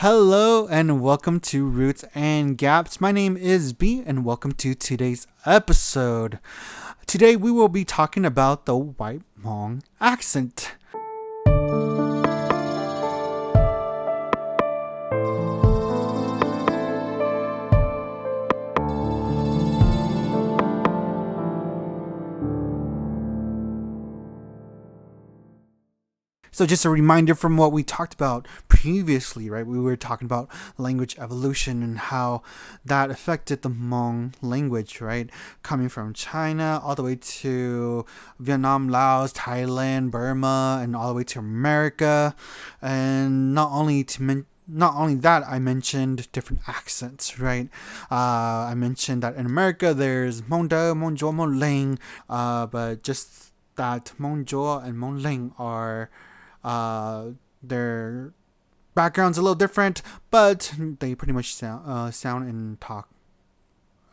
Hello and welcome to Roots and Gaps. My name is B and welcome to today's episode. Today we will be talking about the white Hmong accent. So just a reminder from what we talked about previously, right? We were talking about language evolution and how that affected the Hmong language, right? Coming from China all the way to Vietnam, Laos, Thailand, Burma, and all the way to America. And not only that, I mentioned different accents, right? I mentioned that in America there's Hmong Dawb, Hmong China, Hmong Ling, but just that Hmong China and Hmong Ling are their background's a little different, but they pretty much sound and talk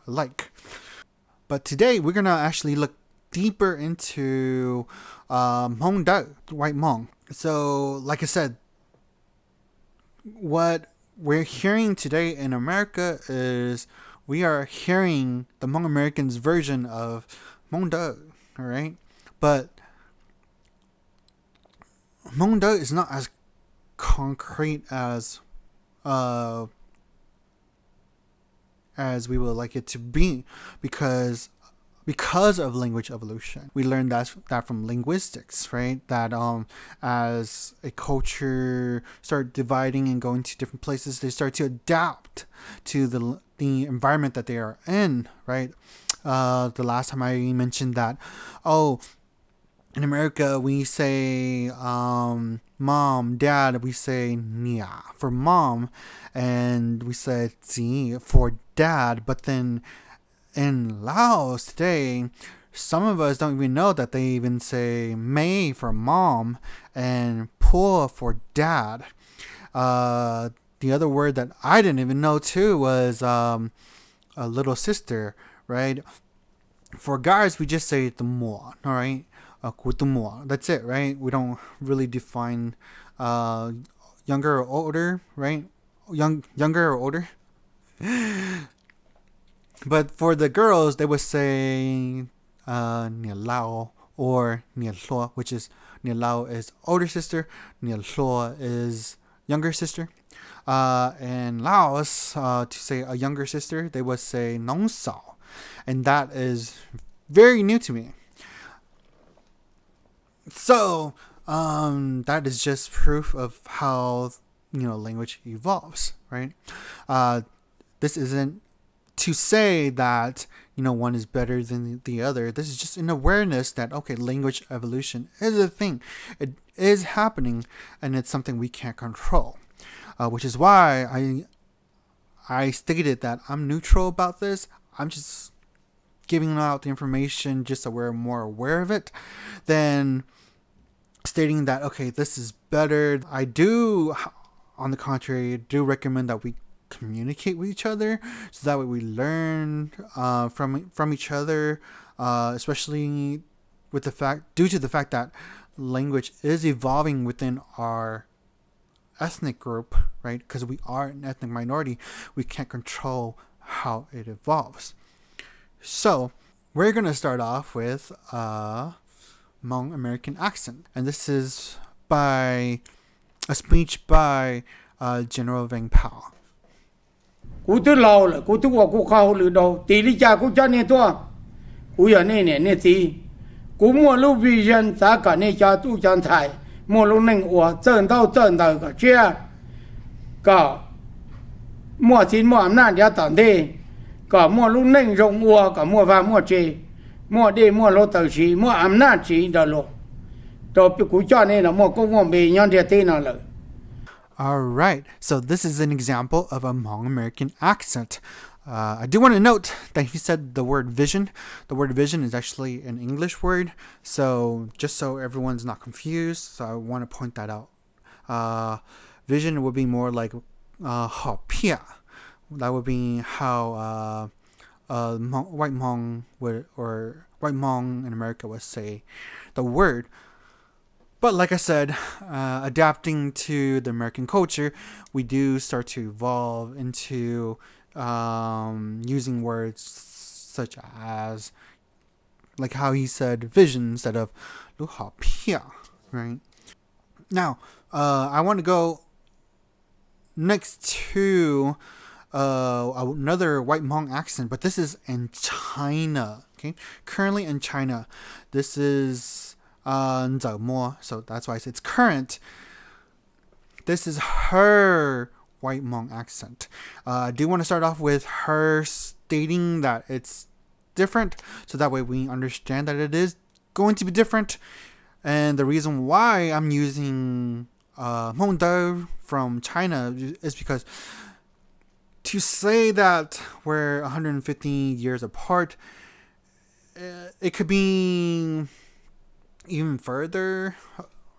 alike. But today we're gonna actually look deeper into Hmong Dawb, white Hmong. So, like I said, what we're hearing today in America is we are hearing the Hmong Americans version of Hmong Dawb, all right? But Hmong Dawb is not as concrete as we would like it to be because of language evolution. We learned that from linguistics, right? That as a culture start dividing and going to different places, they start to adapt to the environment that they are in, right? The last time I mentioned that, in America, we say mom, dad, we say nia for mom, and we say zi for dad. But then in Laos today, some of us don't even know that they even say mei for mom and po for dad. The other word that I didn't even know too was a little sister, right? For guys, we just say the mo, all right? That's it, right? We don't really define younger or older, right? Younger or older. But for the girls, they would say Nia Lao or Nia Lo, which is Nia Lao is older sister, Nia Lo is younger sister. In Laos, to say a younger sister, they would say Nong Sao, and that is very new to me. So, that is just proof of how, language evolves, right? This isn't to say that, one is better than the other. This is just an awareness that, okay, language evolution is a thing. It is happening, and it's something we can't control. Which is why I stated that I'm neutral about this. I'm just giving out the information just so we're more aware of it than stating that, okay, this is better. I do, on the contrary, recommend that we communicate with each other so that way we learn from each other, especially due to the fact that language is evolving within our ethnic group, right? Because we are an ethnic minority, we can't control how it evolves. So we're gonna start off with Hmong American accent, and this is by a speech by General Vang Pao. Cú tư lâu là cú tư qua cú khao lử đầu tỷ lý cha cú cha nè tua cú giờ nè tí cú mua lúc vision giá cả nè cha tu cha thái mua lúc nè ủa chân đau cả chia cả mua xin mua âm nạn giá tận đi cả mua lúc nè rộng ủa cả mua vàng mua chê mua đi mua lô tờ chỉ mua âm nạn chỉ đó lô đó cú cha nè là mua công ngon bì nhon địa tí nào lợ. All right, so this is an example of a Hmong American accent. I do want to note that he said the word vision. The word vision is actually an English word, so just so everyone's not confused, so I want to point that out. Vision would be more like ha pia. That would be how white Hmong would, or white Hmong in America would say the word. But like I said, adapting to the American culture, we do start to evolve into using words such as, like how he said vision instead of 如好漂, right? Now, I want to go next to another white Hmong accent, but this is in China. Okay, currently in China, this is Ntxawm, so that's why it's current. This is her white Hmong accent. I do want to start off with her stating that it's different, so that way we understand that it is going to be different. And the reason why I'm using Hmong Dawb from China is because to say that we're 150 years apart, it could be even further,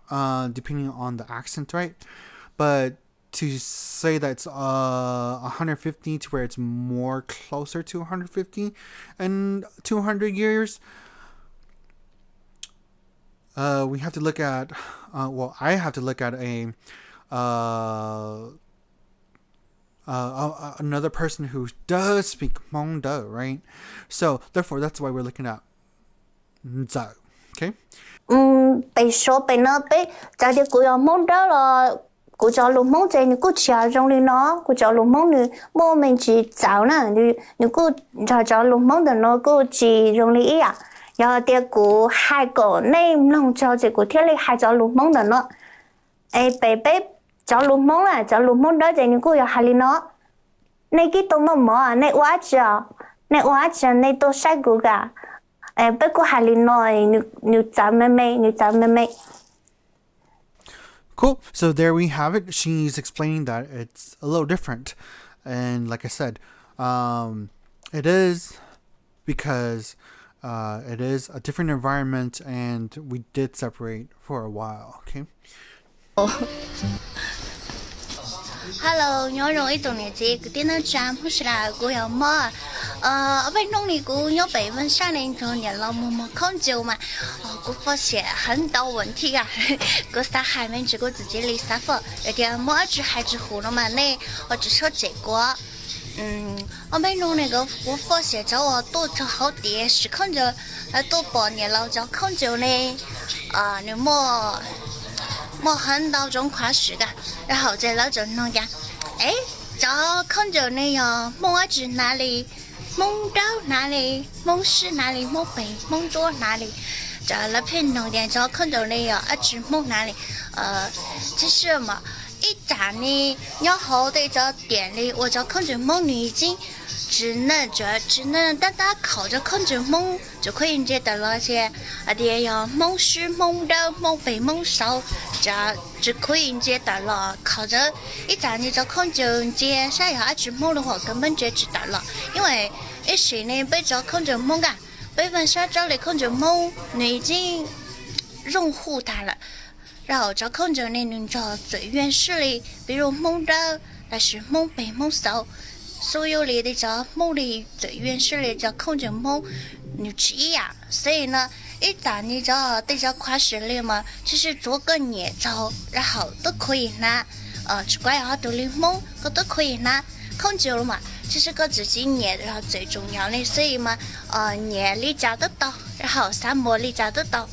depending on the accent, right? But to say that it's 150 to where it's more closer to 150 and 200 years, we have to look at, I have to look at another person who does speak Hmong Dawb, right? So therefore, that's why we're looking at Ntxawm. Okay. 被说被那被，在的古要蒙到了，古叫路蒙在你古吃啊种的呢，古叫路蒙你莫名去找呢，你古叫路蒙的呢，古去种的一样，然后的古海狗那弄叫这古天里还叫路蒙的呢，哎被叫路蒙了，叫路蒙到在你古要海里呢，那个都么啊，那挖着那都晒古个。Cool. So there we have it. She's explaining that it's a little different. And like I said, it is because it is a different environment and we did separate for a while. Okay. Hello, nhớ rồi ít tuần này chị cứ tiếng Ntxawm không là cô hiểu mơ. Ở bên nông này cô nhớ bảy vấn sang này rồi nhà lòng mà không chịu mà cô phát hiện很多问题啊，cô sa hai mình chỉ có自己理解法，而且mỗi只孩子糊了嘛呢，我只说结果。ở bên nông này cô phát hiện cho我多cho好点是看着多半年老就看着呢，你莫很多种款式的，然后再老就弄呀，哎，这看着那样蒙子哪里，蒙刀哪里，蒙师哪里，蒙北蒙桌哪里，这那片弄点这看着那样只蒙哪里，其实嘛，一站呢，要好的这店里，我就看着蒙你已经。只能大家靠着看着蒙就可以接得了些，的要蒙师蒙刀蒙北蒙少，这就可以接得了。靠着一站你就看着接，想要去蒙的话根本就知道了，因为一时呢被着看着蒙啊，被问下找来看着蒙，你已经融入它了。然后就看着你找最原始的，比如蒙刀，但是蒙北蒙少。所有里的这梦里最原始的这看着梦，你吃一样，所以呢，一旦你这对这款式里嘛，其实做个捏造，然后都可以拿，只管要独立梦，都可以拿，看久了嘛，其实个自己捏，然后最重要的，所以嘛，捏理解得到，然后三模理解得到。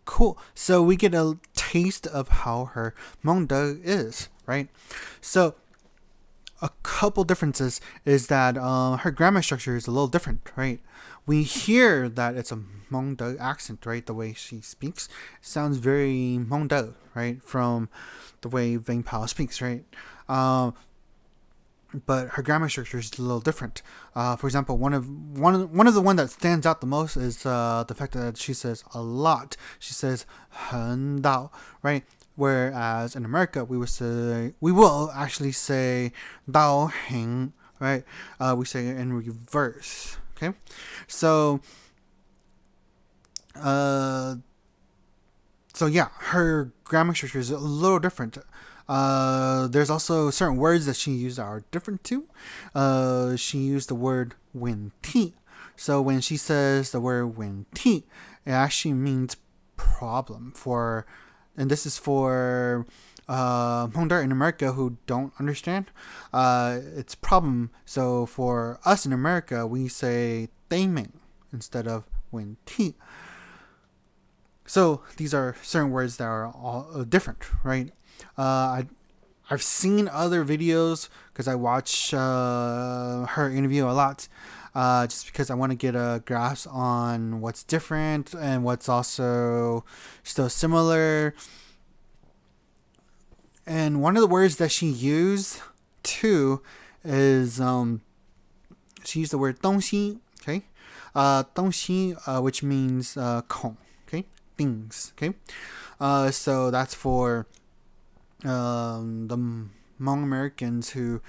Cool. So we get a taste of how her Hmong Dawb is, right? So a couple differences is that her grammar structure is a little different, right? We hear that it's a Hmong Dawb accent, right? The way she speaks sounds very Hmong Dawb, right? From the way Vang Pao speaks, right? But her grammar structure is a little different. For example, one of the one that stands out the most is the fact that she says a lot. She says 很到, right? Whereas in America, we will actually say 到很, right? We say it in reverse. Okay, so yeah, her grammar structure is a little different. There's also certain words that she used that are different too. She used the word 问题. So when she says the word 问题, it actually means problem for, and this is for Hmong Dawb in America who don't understand. It's problem. So for us in America, we say Taiming instead of Win Ti. So these are certain words that are all different, right? I've seen other videos because I watch her interview a lot, just because I want to get a grasp on what's different and what's also still similar. And one of the words that she used too is she used the word 东西, okay? 东西, which means 孔, okay? Things, okay? So that's for the Hmong Americans who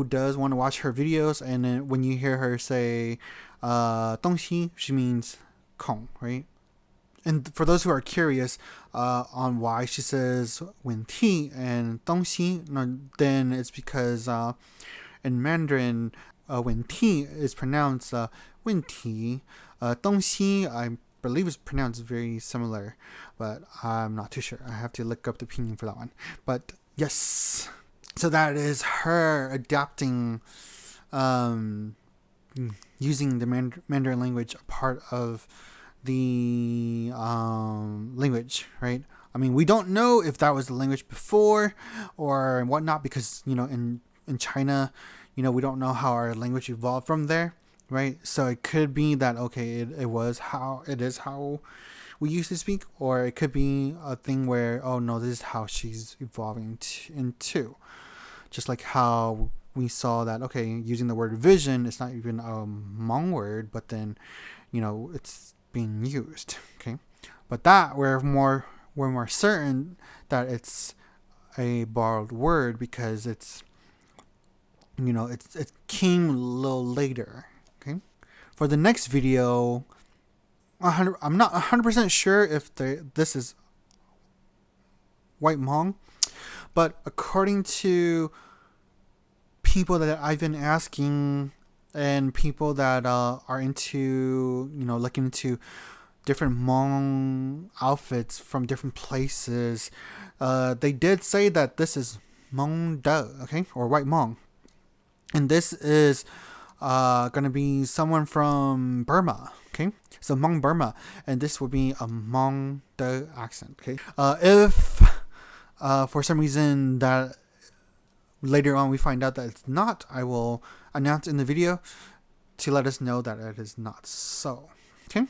does want to watch her videos, and then when you hear her say 东西, she means 孔, right? And for those who are curious on why she says 问题 and 东西, then it's because in Mandarin 问题 is pronounced 问题. 东西 I believe is pronounced very similar, but I'm not too sure. I have to look up the pinyin for that one. But yes, so that is her adapting, using the Mandarin language, a part of the language, right? I mean, we don't know if that was the language before or whatnot, because in China, we don't know how our language evolved from there, right? So it could be that it is how we used to speak, or it could be a thing where, oh no, this is how she's evolving into. Just like how we saw that, using the word vision, it's not even a Hmong word, but then it's being used, okay? But that we're more certain that it's a borrowed word, because it's it came a little later, okay? For the next video, I'm not 100% sure if this is White Hmong, but according to people that I've been asking, and people that are into, looking into different Hmong outfits from different places, they did say that this is Hmong Dawb, okay, or White Hmong. And this is going to be someone from Burma, okay? So Hmong Burma, and this would be a Hmong Dawb accent, okay? If for some reason that later on we find out that it's not, I will announce in the video to let us know that it is not so, okay?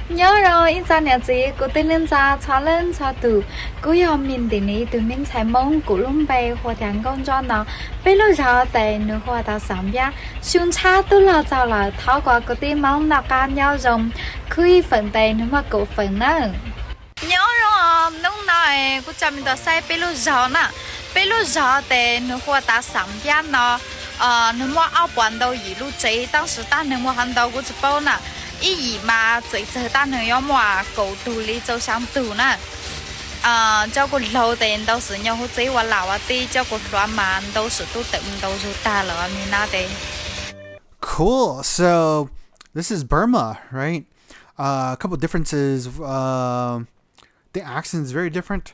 Nhớ rồi, in sao nhà chị của tên lên xa từ cú yom min tỷ ní từ min chạy mong của lung bay hoa thang con cho nó bây lúc giờ tại nữ hoa ta sắm bia xung cha tu lo sao là tháo qua cái tim mong nào can nhau rồng khi phần tay nó mà cổ phần nữa. Nhớ rồi, lúc này của cha mình ta say bây lúc giờ tại nữ hoa ta sắm bia nó nữ mua áo quần đâu gì lúc chế当时ta nữ mua hàng đầu của chị bao nè ý mà chỉ ta nữ yêu mua cổ tủ lý châu sáng tủ nè cho cô lâu tiền đâu sử nhau hút chế và lão à ti cho cô loa màn đâu sử tu tự đâu dù ta là mình na đây. Cool. So this is Burma, right? A couple differences. The accent is very different.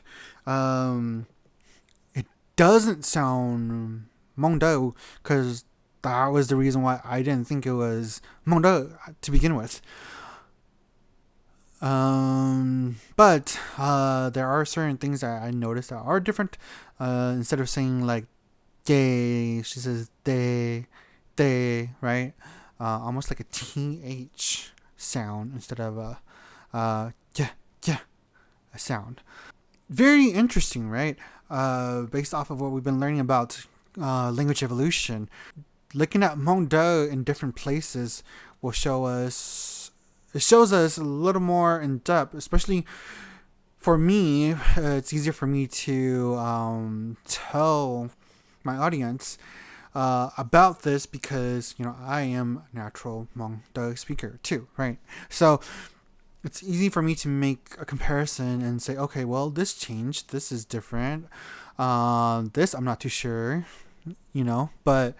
It doesn't sound Hmong Dawb, because that was the reason why I didn't think it was Hmong Dawb to begin with. But there are certain things that I noticed that are different. Instead of saying like "day," she says "day," right? Almost like a TH sound instead of a a sound. Very interesting, right? Based off of what we've been learning about language evolution, looking at Hmong Dawb in different places will shows us a little more in depth, especially for me. It's easier for me to tell my audience about this, because I am a natural Hmong Dawb speaker too, right? So it's easy for me to make a comparison and say, okay, well, this changed, this is different, this I'm not too sure, but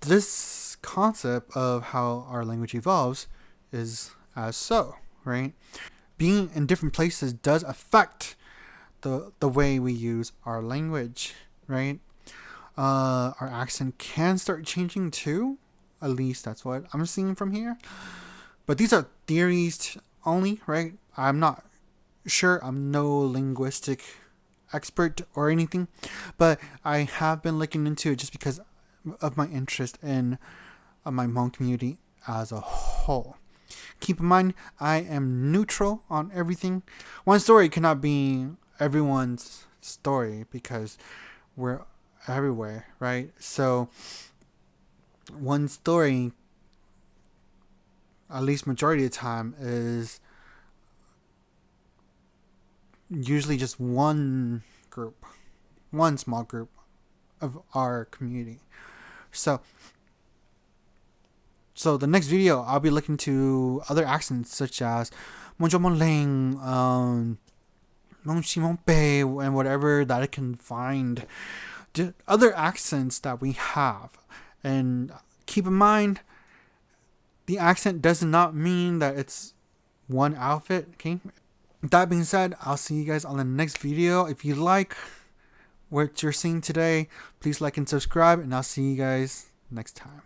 this concept of how our language evolves is as so, right? Being in different places does affect the way we use our language, right? Our accent can start changing too. At least that's what I'm seeing from here. But these are theories only, right? I'm not sure. I'm no linguistic expert or anything, but I have been looking into it just because of my interest in my Hmong community as a whole. Keep in mind, I am neutral on everything. One story cannot be everyone's story because we're everywhere, right? So one story, at least majority of the time, is usually just one small group of our community. So the next video, I'll be looking to other accents such as Ntxawm and whatever that I can find. Other accents that we have. And keep in mind, the accent does not mean that it's one outfit, okay? That being said, I'll see you guys on the next video. If you like what you're seeing today, please like and subscribe, and I'll see you guys next time.